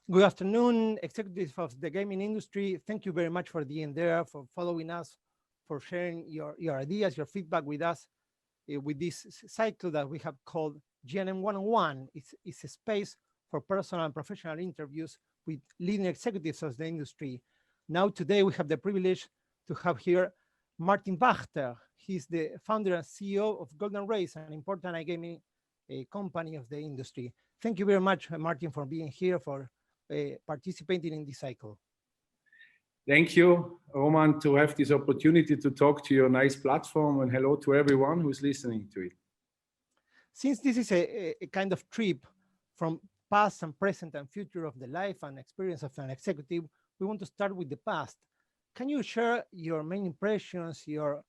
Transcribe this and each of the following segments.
Good afternoon, executives of the gaming industry. Thank you very much for being there, for following us, for sharing your ideas, your feedback with us with this cycle that we have called GNM 101. It's a space for personal and professional interviews with leading executives of the industry. Now, today, we have the privilege to have here Martin Wachter. He's the founder and CEO of Golden Race, an important iGaming company of the industry. Thank you very much, Martin, for being here, for participating in this cycle. Thank you, Roman, to have this opportunity to talk to your nice platform, and hello to everyone who's listening to it. Since this is a kind of trip from past and present and future of the life and experience of an executive, we want to start with the past. Can you share your main impressions, your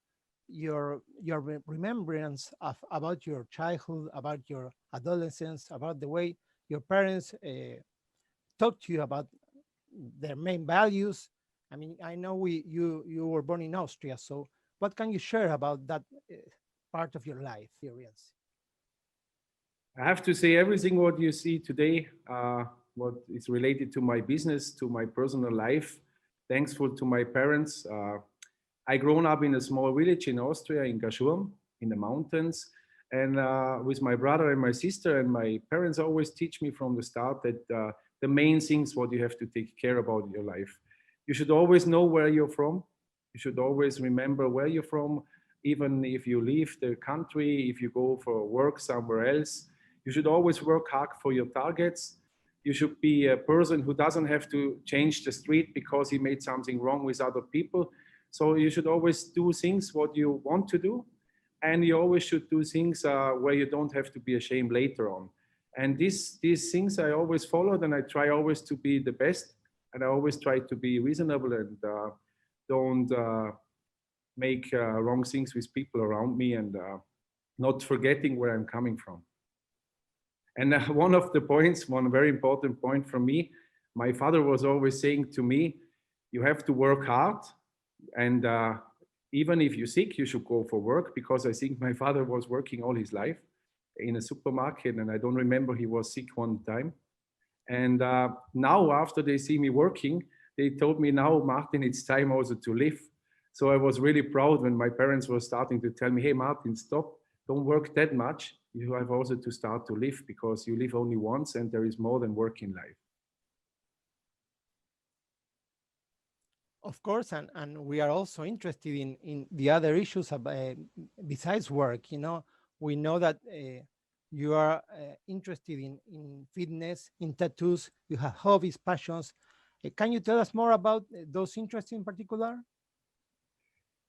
remembrance about your childhood, about your adolescence, about the way your parents talk to you about their main values? I mean, I know you were born in Austria, so what can you share about that part of your life experience? I have to say everything what you see today, what is related to my business, to my personal life, thankful to my parents. I grown up in a small village in Austria, in Gaschurm, in the mountains, and with my brother and my sister, and my parents always teach me from the start that the main things what you have to take care about in your life. You should always know where you're from. You should always remember where you're from, even if you leave the country, if you go for work somewhere else. You should always work hard for your targets. You should be a person who doesn't have to change the street because he made something wrong with other people. So you should always do things what you want to do. And you always should do things where you don't have to be ashamed later on. And these things I always followed, and I try always to be the best, and I always try to be reasonable and don't make wrong things with people around me, and not forgetting where I'm coming from. And one of the points, one very important point for me, my father was always saying to me, you have to work hard, and even if you're sick, you should go for work, because I think my father was working all his life in a supermarket, and I don't remember he was sick one time. And now, after they see me working, they told me, now, Martin, it's time also to live. So I was really proud when my parents were starting to tell me, hey, Martin, stop, don't work that much. You have also to start to live, because you live only once, and there is more than work in life. Of course, and we are also interested in the other issues besides work. You know, we know that you are interested in fitness, in tattoos, you have hobbies, passions. Can you tell us more about those interests in particular?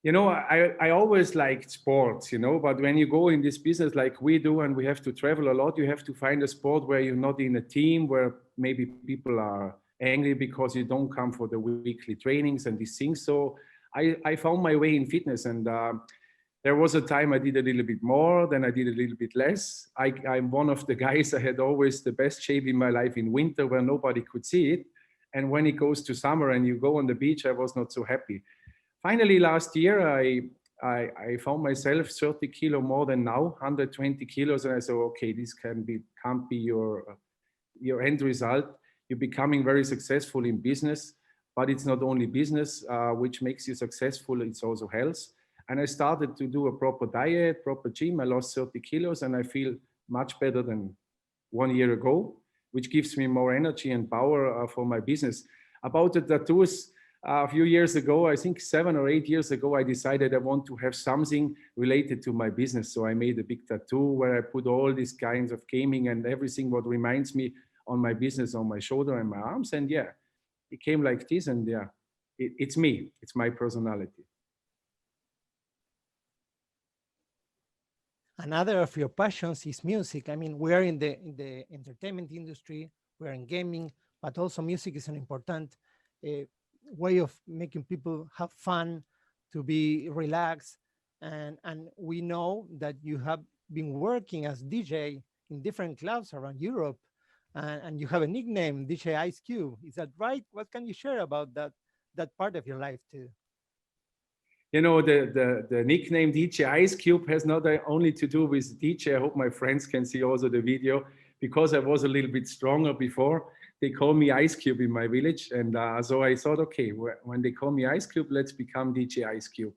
You know, I always liked sports, you know, but when you go in this business like we do, and we have to travel a lot, you have to find a sport where you're not in a team, where maybe people are angry because you don't come for the weekly trainings and these things. So I found my way in fitness, and there was a time I did a little bit more, then I did a little bit less. I'm one of the guys, I had always the best shape in my life in winter where nobody could see it. And when it goes to summer and you go on the beach, I was not so happy. Finally, last year, I found myself 30 kilo more than now, 120 kilos. And I said, okay, this can't be your end result. You're becoming very successful in business, but it's not only business which makes you successful, it's also health. And I started to do a proper diet, proper gym. I lost 30 kilos, and I feel much better than 1 year ago, which gives me more energy and power for my business. About the tattoos, a few years ago, I think 7 or 8 years ago, I decided I want to have something related to my business. So I made a big tattoo where I put all these kinds of gaming and everything what reminds me on my business, on my shoulder and my arms. And yeah, it came like this, and yeah, it's me, it's my personality. Another of your passions is music. I mean, we're in the entertainment industry, we're in gaming, but also music is an important way of making people have fun, to be relaxed. And we know that you have been working as DJ in different clubs around Europe, and you have a nickname, DJ Ice Cube. Is that right? What can you share about that part of your life too? You know, the nickname DJ Ice Cube has not only to do with DJ. I hope my friends can see also the video, because I was a little bit stronger before. they call me Ice Cube in my village. And so I thought, okay, when they call me Ice Cube, let's become DJ Ice Cube.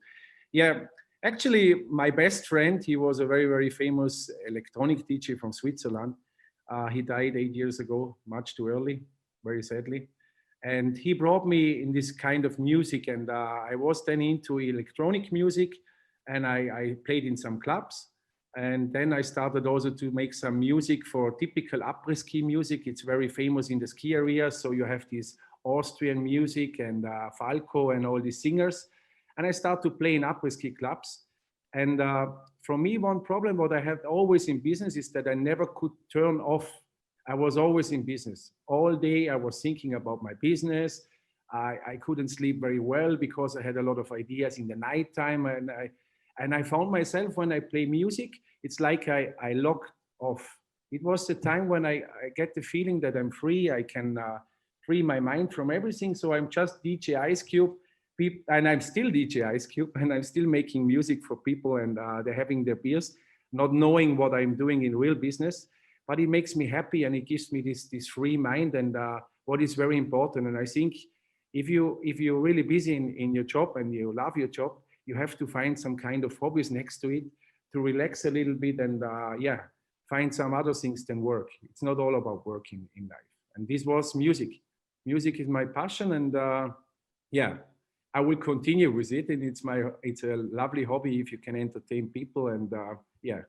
Yeah, actually, my best friend, he was a very, very famous electronic DJ from Switzerland. He died 8 years ago, much too early, very sadly. And he brought me in this kind of music. And I was then into electronic music, and I played in some clubs. And then I started also to make some music for typical après-ski music. It's very famous in the ski area. So you have this Austrian music and Falco and all these singers. And I started to play in après-ski clubs. And for me, one problem what I had always in business is that I never could turn off. I was always in business. All day I was thinking about my business. I couldn't sleep very well because I had a lot of ideas in the nighttime. And I found myself when I play music, it's like I locked off. It was the time when I get the feeling that I'm free. I can free my mind from everything. So I'm just DJ Ice Cube. And I'm still DJ Ice Cube, and I'm still making music for people, and they're having their beers, not knowing what I'm doing in real business. But it makes me happy, and it gives me this free mind, and what is very important. And I think if you're really busy in your job and you love your job, you have to find some kind of hobbies next to it to relax a little bit, and yeah, find some other things than work. It's not all about working in life. And this was music. Music is my passion, and yeah, I will continue with it. And it's a lovely hobby if you can entertain people, and yeah,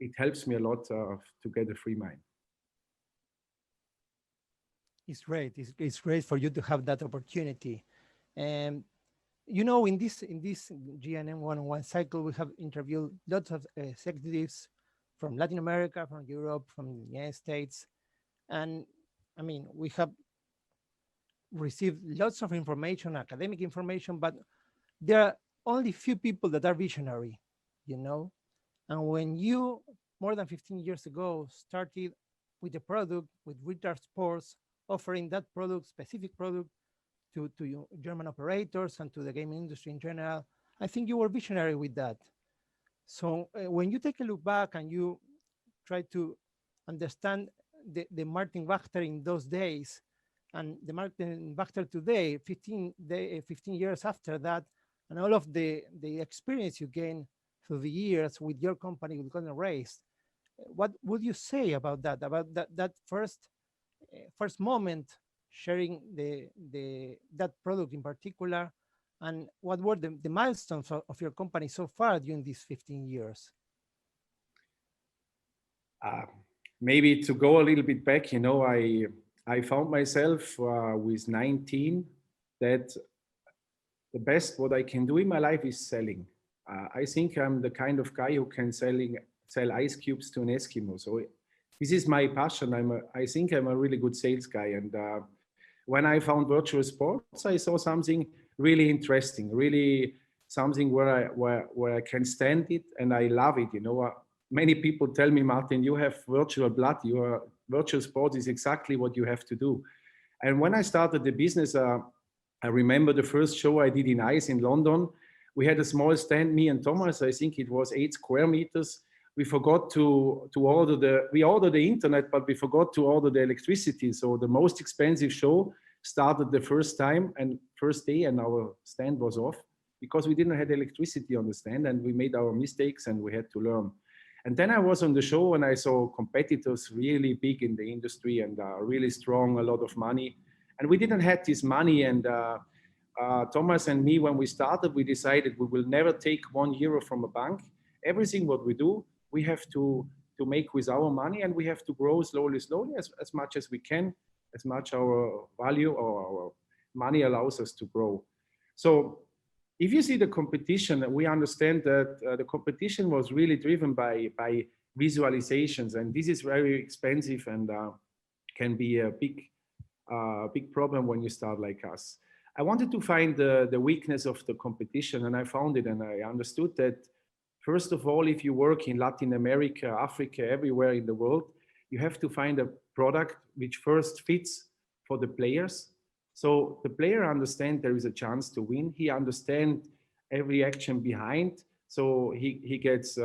it helps me a lot to get a free mind. It's great. It's great for you to have that opportunity. And you know, in this GNM one-on-one cycle, we have interviewed lots of executives from Latin America, from Europe, from the United States, and I mean, we have received lots of information, academic information, but there are only few people that are visionary, you know. And when you, more than 15 years ago, started with a product, with Retard Sports, offering that product, specific product, to German operators and to the gaming industry in general, I think you were visionary with that. So when you take a look back and you try to understand the Martin Wachter in those days and the Martin Wachter today, 15 years after that, and all of the experience you gain through the years with your company, with Golden Race, what would you say about that first moment sharing that product in particular, and what were the milestones of your company so far during these 15 years? Maybe to go a little bit back, you know, I found myself with 19 that the best what I can do in my life is selling. I think I'm the kind of guy who can sell ice cubes to an Eskimo. So this is my passion. I think I'm a really good sales guy. And when I found virtual sports, I saw something really interesting, really something where I can stand it and I love it. You know, many people tell me, Martin, you have virtual blood. Virtual sport is exactly what you have to do. And when I started the business, I remember the first show I did in ice in London. We had a small stand, me and Thomas. I think it was 8 square meters. We forgot to order we ordered the internet, but we forgot to order the electricity. So the most expensive show started the first day, and our stand was off because we didn't have electricity on the stand, and we made our mistakes and we had to learn. And then I was on the show and I saw competitors really big in the industry and really strong, a lot of money. And we didn't have this money. And Thomas and me, when we started, we decided we will never take €1 from a bank. Everything what we do, we have to make with our money, and we have to grow slowly, as much as we can, as much our value or our money allows us to grow. So if you see the competition, we understand that the competition was really driven by visualizations, and this is very expensive and can be a big problem when you start like us. I wanted to find the weakness of the competition, and I found it, and I understood that, first of all, if you work in Latin America, Africa, everywhere in the world, you have to find a product which first fits for the players. So the player understands there is a chance to win. He understands every action behind. So he gets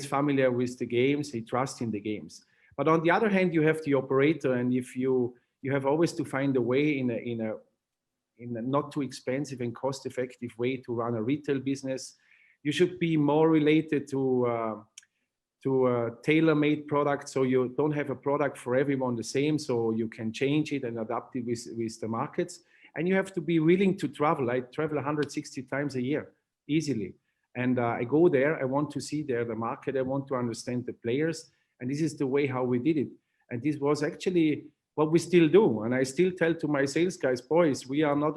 familiar with the games. He trusts in the games. But on the other hand, you have the operator, and if you have always to find a way in a not too expensive and cost-effective way to run a retail business. You should be more related to a tailor-made product, so you don't have a product for everyone the same, so you can change it and adapt it with the markets. And you have to be willing to travel. I travel 160 times a year easily, and I go there. I want to see there the market. I want to understand the players, and this is the way how we did it. And this was actually what we still do. And I still tell to my sales guys, boys, we are not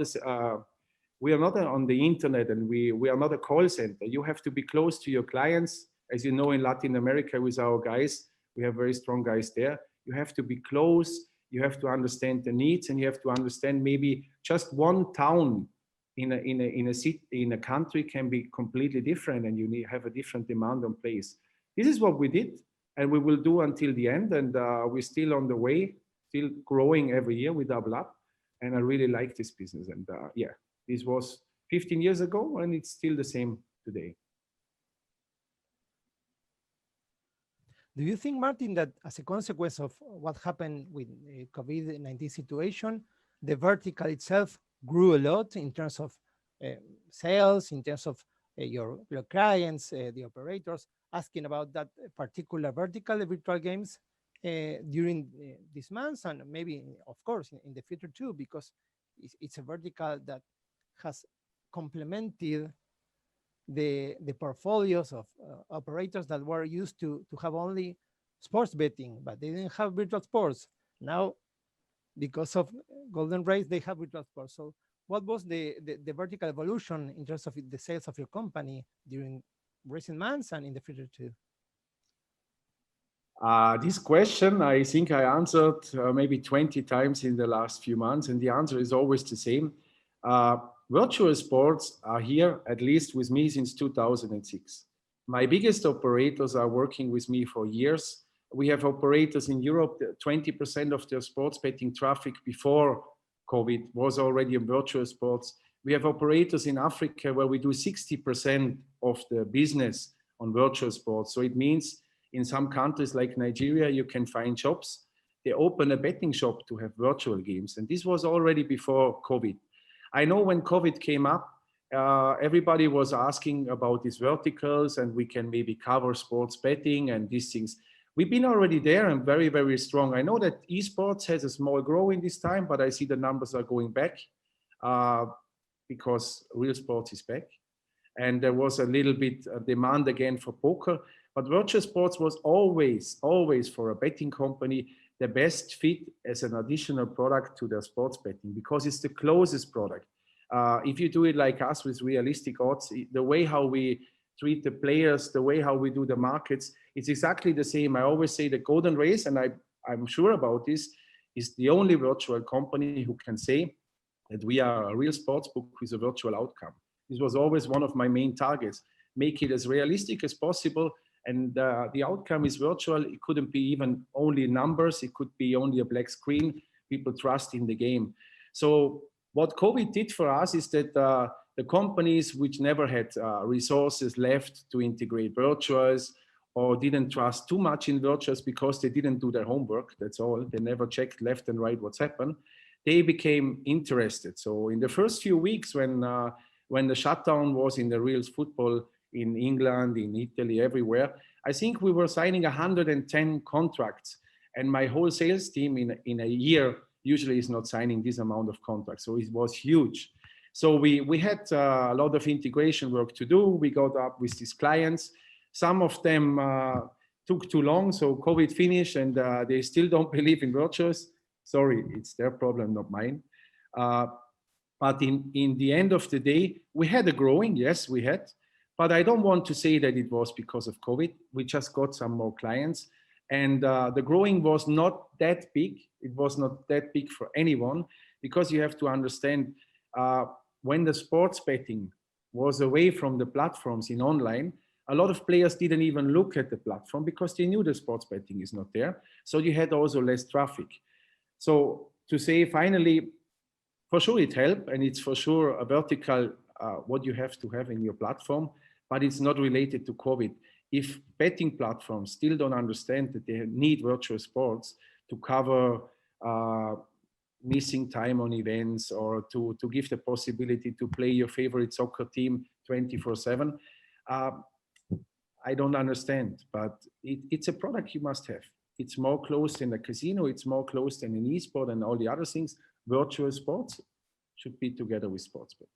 on the internet, and we are not a call center. You have to be close to your clients. As you know, in Latin America with our guys, we have very strong guys there. You have to be close. You have to understand the needs, and you have to understand maybe just one town in a city, in a country can be completely different, and you have a different demand on place. This is what we did, and we will do until the end. And we're still on the way, still growing every year. We double up, and I really like this business. And yeah, this was 15 years ago, and it's still the same today. Do you think, Martin, that as a consequence of what happened with the COVID-19 situation, the vertical itself grew a lot in terms of sales, in terms of your clients, the operators, asking about that particular vertical, the virtual games, during these months, and maybe, of course, in the future too, because it's a vertical that has complemented the portfolios of operators that were used to have only sports betting, but they didn't have virtual sports. Now, because of Golden Race, they have virtual sports. So what was the vertical evolution in terms of the sales of your company during recent months and in the future too? This question, I think I answered maybe 20 times in the last few months, and the answer is always the same. Virtual sports are here, at least with me, since 2006. My biggest operators are working with me for years. We have operators in Europe, 20% of their sports betting traffic before COVID was already in virtual sports. We have operators in Africa where we do 60% of the business on virtual sports. So it means in some countries like Nigeria, you can find shops. They open a betting shop to have virtual games. And this was already before COVID. I know when COVID came up, everybody was asking about these verticals, and we can maybe cover sports betting and these things. We've been already there and very, very strong. I know that esports has a small growth in this time, but I see the numbers are going back because real sports is back. And there was a little bit of demand again for poker. But virtual sports was always for a betting company, the best fit as an additional product to their sports betting, because it's the closest product. If you do it like us with realistic odds, the way how we treat the players, the way how we do the markets, it's exactly the same. I always say the Golden Race, and I'm sure about this, is the only virtual company who can say that we are a real sports book with a virtual outcome. This was always one of my main targets. Make it as realistic as possible. And the outcome is virtual. It couldn't be even only numbers. It could be only a black screen. People trust in the game. So what COVID did for us is that the companies which never had resources left to integrate virtuals or didn't trust too much in virtuals because they didn't do their homework, that's all. They never checked left and right what's happened. They became interested. So in the first few weeks when the shutdown was in the real football, in England, in Italy, everywhere, I think we were signing 110 contracts, and my whole sales team in a year usually is not signing this amount of contracts. So it was huge. So we had a lot of integration work to do. We got up with these clients. Some of them took too long, so COVID finished, and they still don't believe in virtuals. Sorry, it's their problem, not mine. But in the end of the day, we had a growing, yes, we had. But I don't want to say that it was because of COVID. We just got some more clients. And the growing was not that big. It was not that big for anyone, because you have to understand when the sports betting was away from the platforms in online, a lot of players didn't even look at the platform because they knew the sports betting is not there. So you had also less traffic. So to say finally, for sure it helped, and it's for sure a vertical what you have to have in your platform, but it's not related to COVID. if betting platforms still don't understand that they need virtual sports to cover uh, missing time on events, or to give the possibility to play your favorite soccer team 24/7, uh, I don't understand. But it's a product you must have. It's more closed than a casino. It's more closed than an esport and all the other things. Virtual sports should be together with sports betting.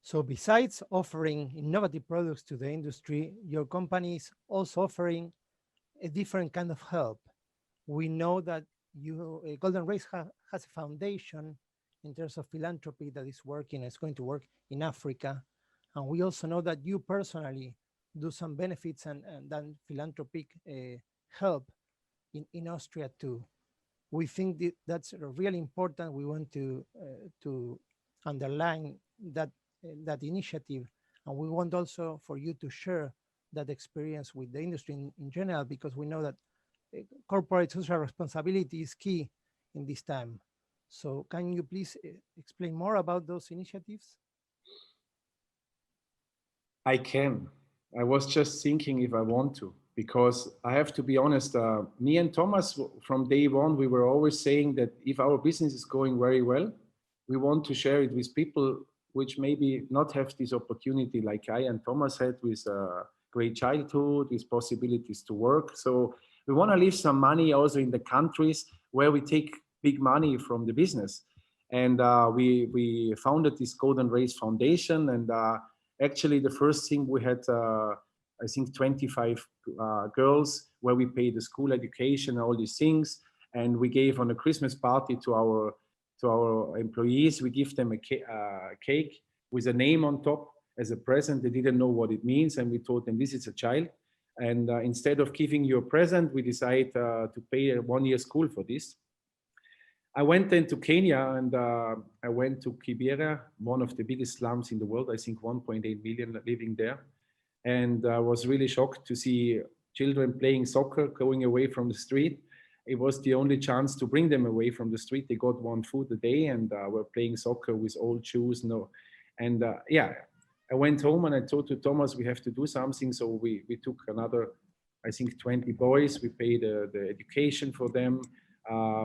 So besides offering innovative products to the industry, your company is also offering a different kind of help. We know that Golden Race has a foundation in terms of philanthropy that is working, it's going to work in Africa. And we also know that you personally do some benefits and then philanthropic help in Austria too. We think that's really important. We want to underline that initiative, and we want also for you to share that experience with the industry in general, because we know that corporate social responsibility is key in this time. So can you please explain more about those initiatives? I can. I was just thinking if I want to, because I have to be honest, me and Thomas, from day one, we were always saying that if our business is going very well, we want to share it with people which maybe not have this opportunity like I and Thomas had, with a great childhood, with possibilities to work. So we want to leave some money also in the countries where we take big money from the business. And we founded this Golden Race Foundation, and actually the first thing we had, I think 25 girls, where we paid the school education, all these things. And we gave on a Christmas party to our employees, we give them a cake with a name on top as a present. They didn't know what it means, and we told them this is a child. And instead of giving you a present, we decided to pay a 1 year school for this. I went then to Kenya, and I went to Kibera, one of the biggest slums in the world, I think 1.8 million living there. And I was really shocked to see children playing soccer, going away from the street. It was the only chance to bring them away from the street. They got one food a day, and were playing soccer with old shoes. No, and yeah, I went home and I told to Thomas, we have to do something. So we took another, I think 20 boys. We paid the education for them.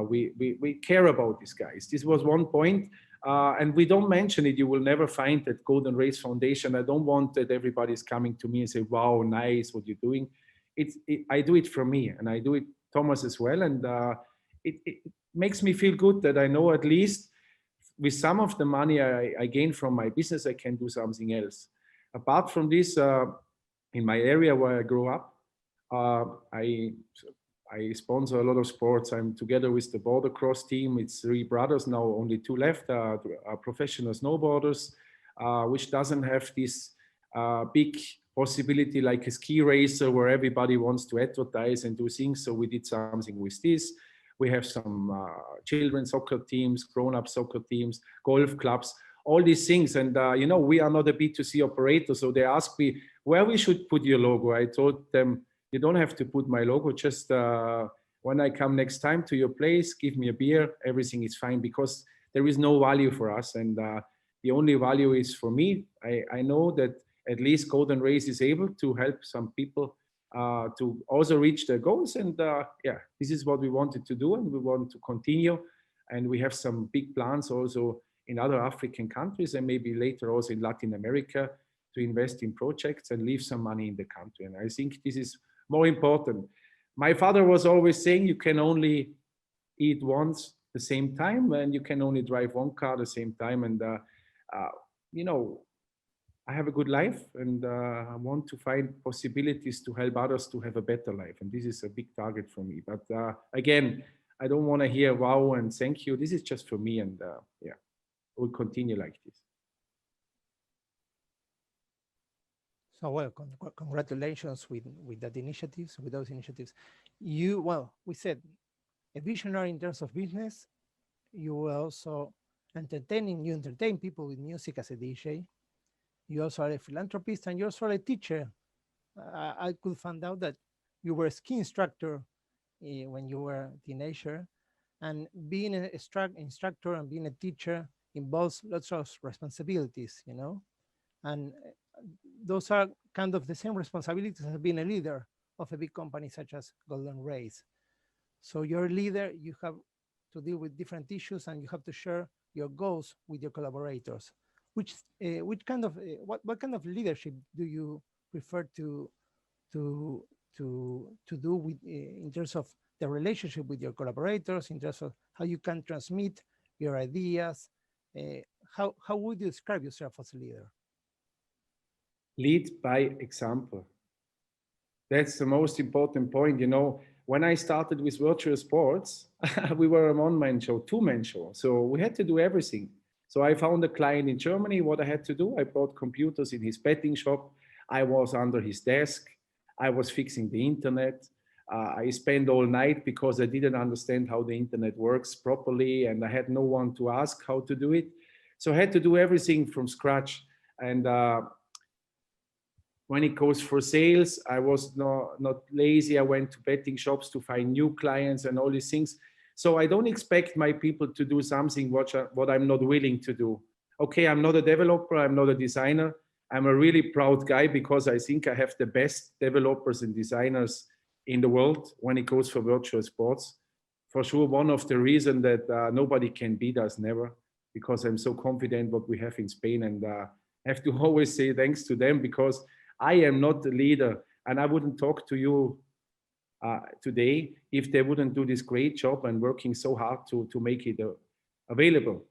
We care about these guys. This was one point. And we don't mention it. You will never find that Golden Race Foundation. I don't want that everybody's coming to me and say, wow, nice, what you're doing. I do it for me, and I do it, Thomas, as well. And it makes me feel good that I know at least with some of the money I gain from my business, I can do something else. Apart from this, in my area where I grew up, I sponsor a lot of sports. I'm together with the border cross team. It's 3 brothers, now only 2 left, are professional snowboarders, which doesn't have this big possibility like a ski racer where everybody wants to advertise and do things. So we did something with this. We have some children's soccer teams, grown-up soccer teams, golf clubs, all these things. And, we are not a B2C operator. So they asked me where we should put your logo. I told them, you don't have to put my logo. Just when I come next time to your place, give me a beer. Everything is fine, because there is no value for us. And the only value is for me. I know that at least Golden Race is able to help some people to also reach their goals. And yeah, this is what we wanted to do, and we want to continue. And we have some big plans also in other African countries, and maybe later also in Latin America, to invest in projects and leave some money in the country. And I think this is more important. My father was always saying you can only eat once the same time, and you can only drive one car at the same time. And I have a good life, and I want to find possibilities to help others to have a better life. And this is a big target for me. But again, I don't want to hear wow and thank you. This is just for me. And yeah, we'll continue like this. So well, congratulations with those initiatives. We said a visionary in terms of business. You were also you entertain people with music as a DJ. You also are a philanthropist, and you're also a teacher. I could find out that you were a ski instructor when you were a teenager, and being an instructor and being a teacher involves lots of responsibilities, you know, and those are kind of the same responsibilities as being a leader of a big company such as Golden Race. So you're a leader, you have to deal with different issues, and you have to share your goals with your collaborators. Which kind of what kind of leadership do you prefer to to do with in terms of the relationship with your collaborators, in terms of how you can transmit your ideas? Uh, how would you describe yourself as a leader? Lead by example. That's the most important point. When I started with virtual sports, we were a one-man show, two-man show. So we had to do everything. So I found a client in Germany. What I had to do, I brought computers in his betting shop. I was under his desk. I was fixing the internet. I spent all night because I didn't understand how the internet works properly, and I had no one to ask how to do it. So I had to do everything from scratch. And when it goes for sales, I was not lazy. I went to betting shops to find new clients and all these things. So I don't expect my people to do something what I'm not willing to do. Okay, I'm not a developer, I'm not a designer. I'm a really proud guy because I think I have the best developers and designers in the world when it goes for virtual sports. For sure, one of the reasons that nobody can beat us, never, because I'm so confident what we have in Spain, and have to always say thanks to them, because I am not the leader, and I wouldn't talk to you today if they wouldn't do this great job and working so hard to make it available.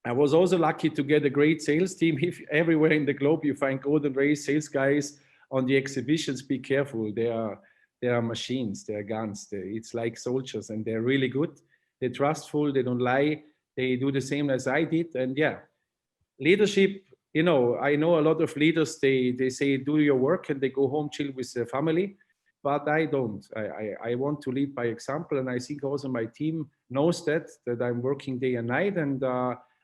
I was also lucky to get a great sales team. If everywhere in the globe you find Golden Race sales guys on the exhibitions, be careful. They are machines, they are guns. It's like soldiers, and they're really good. They're trustful, they don't lie. They do the same as I did. And yeah, leadership, I know a lot of leaders, they say do your work and they go home, chill with their family, but I don't. I want to lead by example, and I think also my team knows that I'm working day and night, and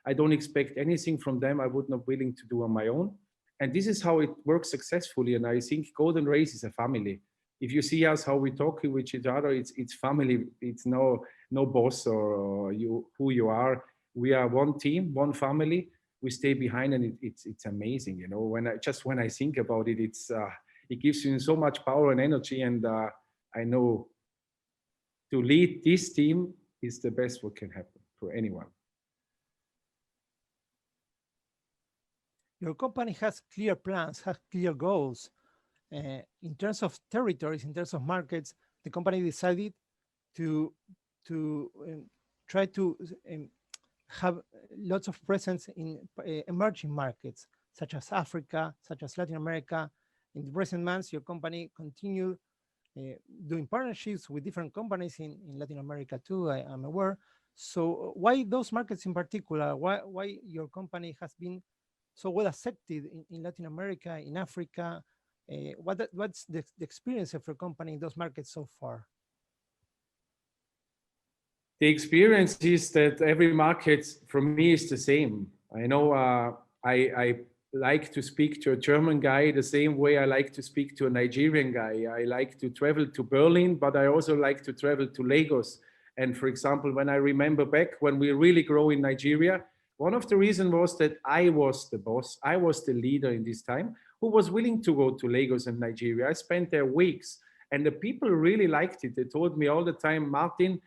I don't expect anything from them I would not willing to do on my own. And this is how it works successfully, and I think Golden Race is a family. If you see us how we talk with each other, it's family. It's no boss or you who you are. We are one team, one family. We stay behind, and it's amazing. When I think about it, it gives you so much power and energy. And I know to lead this team is the best what can happen for anyone. Your company has clear plans, has clear goals. In terms of territories, in terms of markets, the company decided to try to have lots of presence in emerging markets such as Africa, such as Latin America. In the recent months, your company continued doing partnerships with different companies in Latin America too, I'm aware. So why those markets in particular? Why your company has been so well accepted in Latin America, in Africa? What's the experience of your company in those markets so far? The experience is that every market for me is the same. I know I like to speak to a German guy the same way I like to speak to a Nigerian guy. I like to travel to Berlin, but I also like to travel to Lagos. And for example, when I remember back when we really grow in Nigeria, one of the reasons was that I was the boss, I was the leader in this time who was willing to go to Lagos and Nigeria. I spent there weeks, and the people really liked it. They told me all the time, Martin,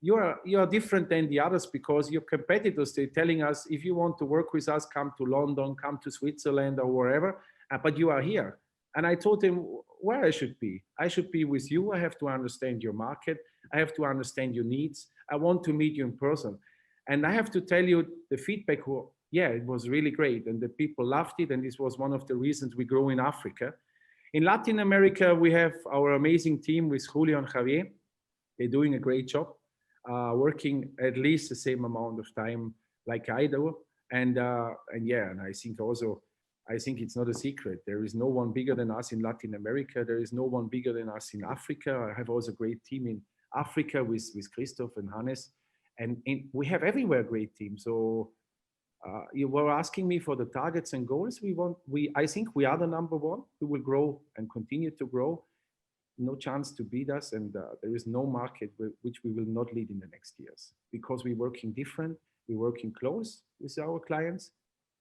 you are different than the others because your competitors, they're telling us, if you want to work with us, come to London, come to Switzerland or wherever, but you are here. And I told him where I should be. I should be with you. I have to understand your market. I have to understand your needs. I want to meet you in person. And I have to tell you the feedback, yeah, it was really great. And the people loved it. And this was one of the reasons we grow in Africa. In Latin America, we have our amazing team with Julio and Javier. They're doing a great job. Working at least the same amount of time like I do, and yeah, and I think it's not a secret. There is no one bigger than us in Latin America. There is no one bigger than us in Africa. I have also a great team in Africa with Christoph and Hannes, and we have everywhere a great team. So you were asking me for the targets and goals. I think we are the number one. We will grow and continue to grow. No chance to beat us, and there is no market which we will not lead in the next years because we're working different We're working close with our clients,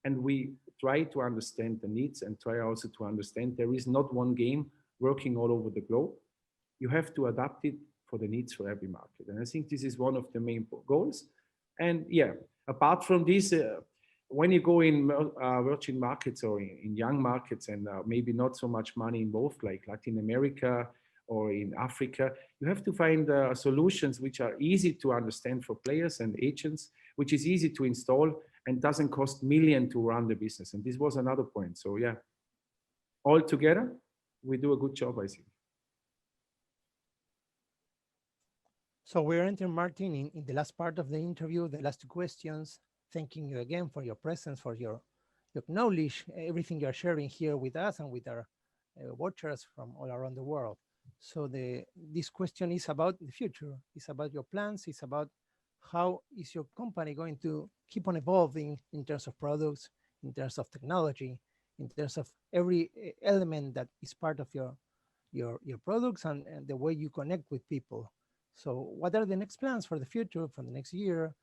and we try to understand the needs and try also to understand there is not one game working all over the globe. You have to adapt it for the needs for every market. And I think this is one of the main goals. And yeah, apart from this, when you go in virgin markets or in young markets and maybe not so much money involved, like Latin America or in Africa, you have to find solutions which are easy to understand for players and agents, which is easy to install and doesn't cost millions to run the business. And this was another point. So yeah, all together, we do a good job, I think. So we're entering, Martin, in the last part of the interview, the last two questions. Thanking you again for your presence, for your knowledge, everything you're sharing here with us and with our watchers from all around the world. So this question is about the future. It's about your plans. It's about how is your company going to keep on evolving in terms of products, in terms of technology, in terms of every element that is part of your products and the way you connect with people. So what are the next plans for the future, for the next year?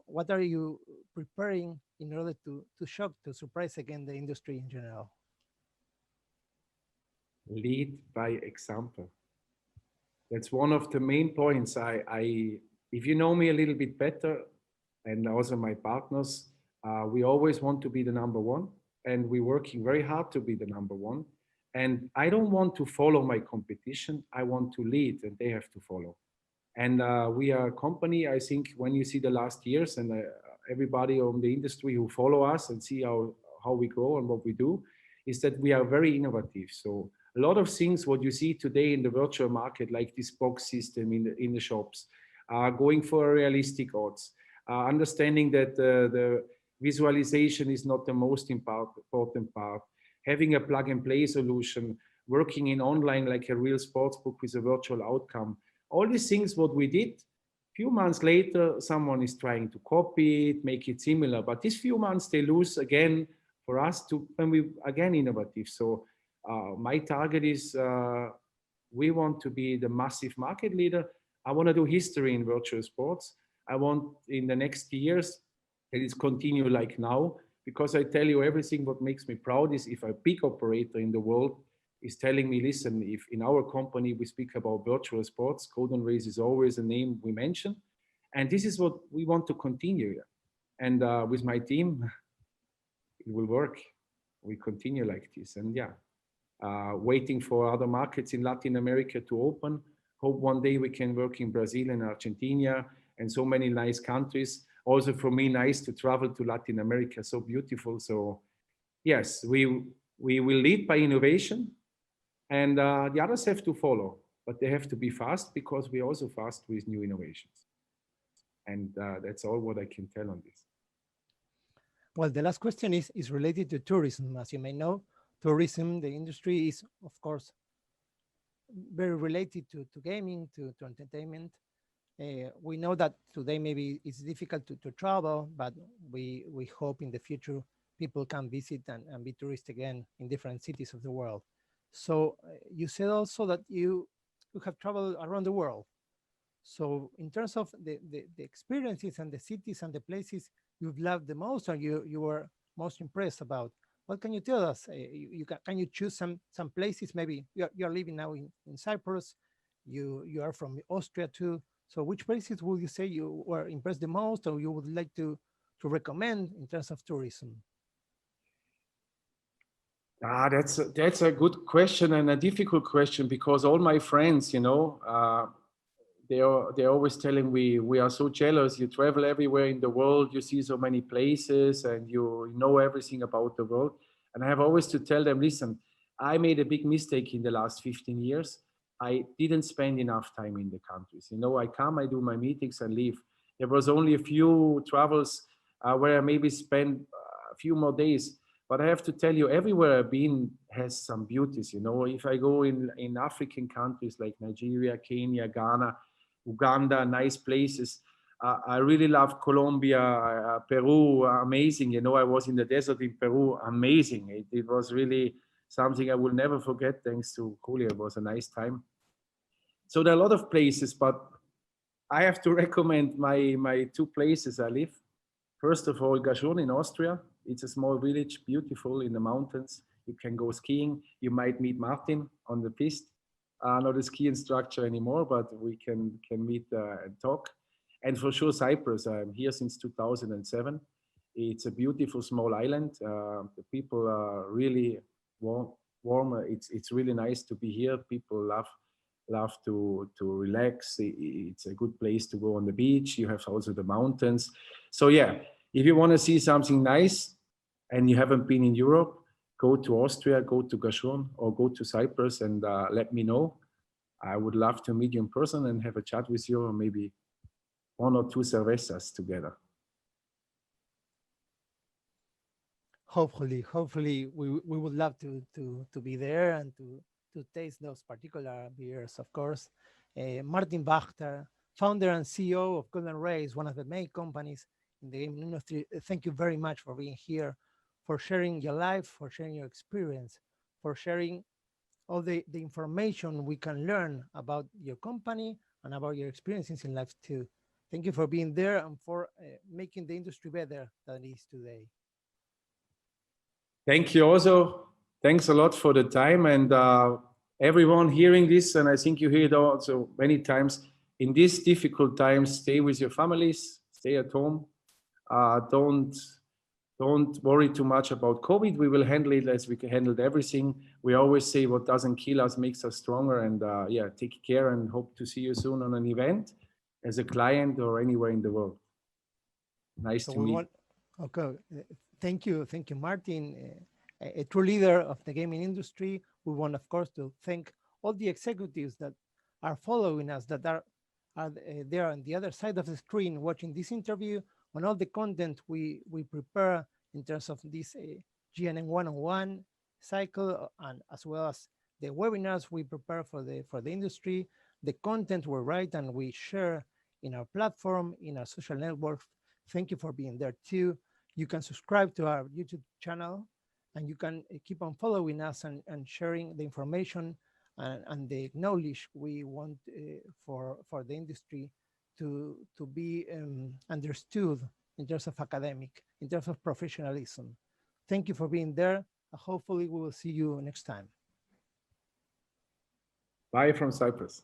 What are you preparing in order to shock, to surprise again the industry in general? Lead by example. That's one of the main points. If you know me a little bit better, and also my partners, we always want to be the number one, and we're working very hard to be the number one. And I don't want to follow my competition. I want to lead, and they have to follow. And we are a company, I think, when you see the last years and everybody on the industry who follow us and see how we grow and what we do, is that we are very innovative. So a lot of things, what you see today in the virtual market, like this box system in the shops, going for realistic odds, understanding that the visualization is not the most important part, having a plug and play solution, working in online like a real sports book with a virtual outcome. All these things, what we did, few months later, someone is trying to copy it, make it similar. But these few months, they lose again for us to, when we again innovative. So my target is we want to be the massive market leader. I want to do history in virtual sports. I want in the next years, that it continue like now, because I tell you everything what makes me proud is if a big operator in the world is telling me, listen, if in our company we speak about virtual sports, Golden Race is always a name we mention. And this is what we want to continue. And with my team, it will work. We continue like this. And yeah, waiting for other markets in Latin America to open. Hope one day we can work in Brazil and Argentina and so many nice countries. Also for me, nice to travel to Latin America, so beautiful. So yes, we will lead by innovation. And the others have to follow, but they have to be fast because we're also fast with new innovations. And that's all what I can tell on this. Well, the last question is related to tourism. As you may know, tourism, the industry is, of course, very related to gaming, to entertainment. We know that today maybe it's difficult to travel, but we hope in the future people can visit and be tourists again in different cities of the world. So you said also that you have traveled around the world. So in terms of the experiences and the cities and the places you've loved the most or you were most impressed about, what can you tell us? Can you choose some places? Maybe you're living now in Cyprus, you are from Austria too. So which places would you say you were impressed the most or you would like to recommend in terms of tourism? That's a good question and a difficult question because all my friends, they're always telling me we are so jealous. You travel everywhere in the world, you see so many places, and you know everything about the world. And I have always to tell them, listen, I made a big mistake in the last 15 years. I didn't spend enough time in the countries. I come, I do my meetings and leave. There was only a few travels where I maybe spend a few more days. But I have to tell you, everywhere I've been has some beauties. If I go in African countries like Nigeria, Kenya, Ghana, Uganda, nice places. I really love Colombia, Peru, amazing. I was in the desert in Peru, amazing. It was really something I will never forget. Thanks to Julio, it was a nice time. So there are a lot of places, but I have to recommend my two places I live. First of all, Gaschon in Austria. It's a small village, beautiful in the mountains. You can go skiing. You might meet Martin on the piste. Not a ski instructor anymore, but we can meet and talk. And for sure, Cyprus. I'm here since 2007. It's a beautiful small island. The people are really warm. It's really nice to be here. People love to relax. It's a good place to go on the beach. You have also the mountains. So yeah, if you want to see something nice and you haven't been in Europe, go to Austria, go to Gaschon, or go to Cyprus and let me know. I would love to meet you in person and have a chat with you, or maybe one or two cervezas together. Hopefully we would love to be there and to taste those particular beers, of course. Martin Wachter, founder and CEO of Golden Race, one of the main companies in the gaming industry. Thank you very much for being here, for sharing your life, for sharing your experience, for sharing all the information we can learn about your company and about your experiences in life too. Thank you for being there and for making the industry better than it is today. Thank you also. Thanks a lot for the time, and everyone hearing this, and I think you hear it also many times, in these difficult times, stay with your families, stay at home. Don't worry too much about COVID. We will handle it as we handled everything. We always say what doesn't kill us makes us stronger, and yeah, take care and hope to see you soon on an event as a client or anywhere in the world. Nice to meet. Okay, thank you, Martin, a true leader of the gaming industry. We want, of course, to thank all the executives that are following us, that are there on the other side of the screen watching this interview, on all the content we prepare in terms of this GNN one-on-one cycle, and as well as the webinars we prepare for the industry, the content we write and we share in our platform, in our social networks. Thank you for being there too. You can subscribe to our YouTube channel, and you can keep on following us and sharing the information and the knowledge we want for the industry to be understood in terms of academic, in terms of professionalism. Thank you for being there. Hopefully we will see you next time. Bye from Cyprus.